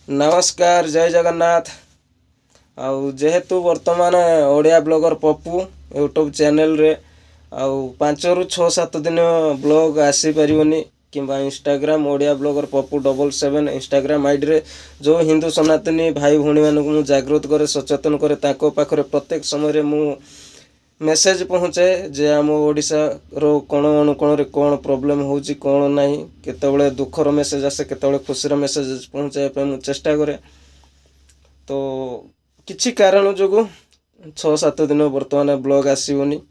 नमस्कार जय जगन्नाथ। आउ जेहेतु वर्तमान Odia blogger Pappu YouTube channel रे आउ 5 रु 6-7 दिन ब्लॉग आसी परिवनी किंबा Instagram Odia blogger Pappu 77 Instagram ID रे जो हिंदू सनातनी भाई भौणी मानक मु जागृत करे सचेतन करे ताको पाखरे प्रत्येक समय रे मु मेसेज पहुँचाए जे आम ओडिशा रो कोण अनुकोण रे कोण प्रॉब्लम होउची कोण नाही केतेबेले दुखर मेसेज आसे केतेबेले खुशीर मेसेज पहुँचाए पे मु चेष्टा करे। तो किछि कारण जोगु 6-7 दिन वर्तमान ब्लॉग आसीबनी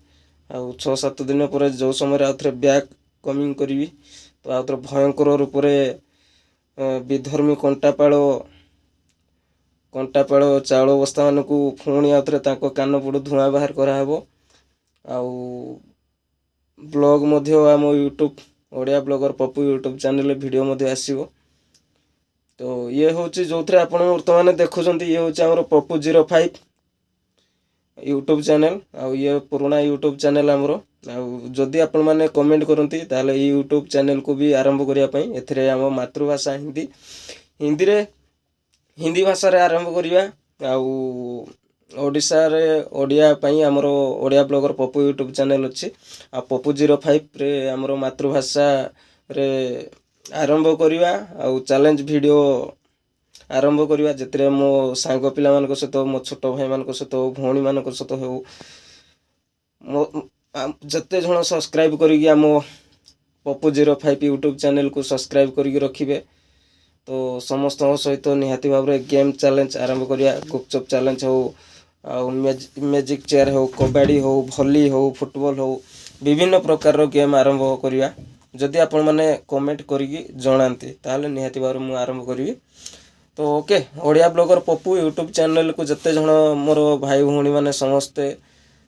आउ 6-7 दिन पर जो समय आउथरे बैक कमिंग करिवि तो आउथरे भयंकर रूप रे विधर्मी कंटापाड़ चाउल बस्ता मानकु पुणी आउथरे ताको कान पडु धुआं बाहर करा हबो। आउ ब्लॉग मध्य आम YouTube Odia blogger Pappu YouTube channel video मध्य आसीबो। तो ये होची जोथरे आपण वर्तमान देखुछंती ये होची हमर पप्पू 05 यूट्यूब चैनल आउ ये पुराना यूट्यूब चैनल हमरो। आउ जदि आपण माने कमेंट करंती ताले ई यूट्यूब चैनल को भी आरंभ करिया पई एथरे हम मातृभाषा हिंदी भाषा रे आरंभ करिया। आउ ओडिशा रे ओडिया पई हमरो Odia blogger Pappu YouTube channel अछि आ पप्पू 05 रे हमरो मातृभाषा रे आरंभ करिया। आउ चैलेंज वीडियो आरंभ करिया जेतरे मो सांग पिला मान को सहित मो छोटो भाई मान को सहित भौणी मान को सहित हो जते जण सब्सक्राइब करिकि हम पप्पू 05 यूट्यूब चैनल को सब्सक्राइब करिकि रखिबे। तो समस्त सहित निहाती भाव रे गेम चैलेंज आरंभ करिया गुपचुप चैलेंज हो आउ मैजिक चेयर हो कबड्डी हो भली हो फुटबॉल हो विभिन्न प्रकार रो गेम आरंभ करिया। जदि आपण माने कमेंट करिकि जणांती ताले निहाती भाव मु आरंभ करिवि। तो okay Odia blogger Pappu YouTube channel को जते जण मोर भाई भौणी माने समस्ते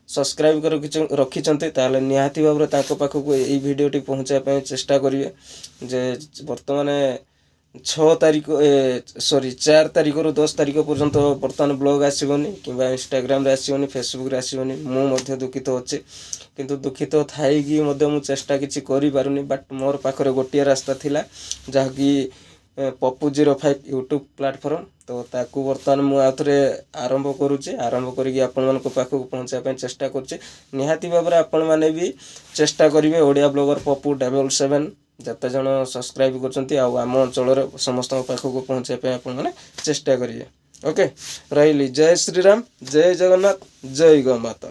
सब्सक्राइब कर रखिचंती ताले निहाती भाव रे ताको पाखकु एई वीडियो टी पहुंचाय पय चेष्टा करिवे। जे वर्तमान 4 तारिख रु 10 तारिख पर्यंत वर्तमान ब्लॉग आसीबनी किंबा इंस्टाग्राम रे आसीबनी फेसबुक रे आसीबनी मु मध्य दुखित होचे किंतु दुखित थाई कि मध्य मु चेष्टा किछि करि पारुनी। बट मोर पाखरे गोटिया रास्ता थिला जहा कि पप्पू 05 यूट्यूब प्लेटफॉर्म। तो ताकू वर्तमान मु आथरे आरंभ करूची आरंभ करिकि आपण मन को पाखकु पहुंचा पय चेष्टा करची। निहाती बाबरे आपण माने भी चेष्टा करिवे ओडिया ब्लॉगर पप्पू 77 जते जण सब्सक्राइब करचंती आ आम अंचल रे समस्त पाखकु पहुंचा पय आपण माने चेष्टा करिवे। ओके रहिली जय श्री राम जय जगन्नाथ जय गौ माता।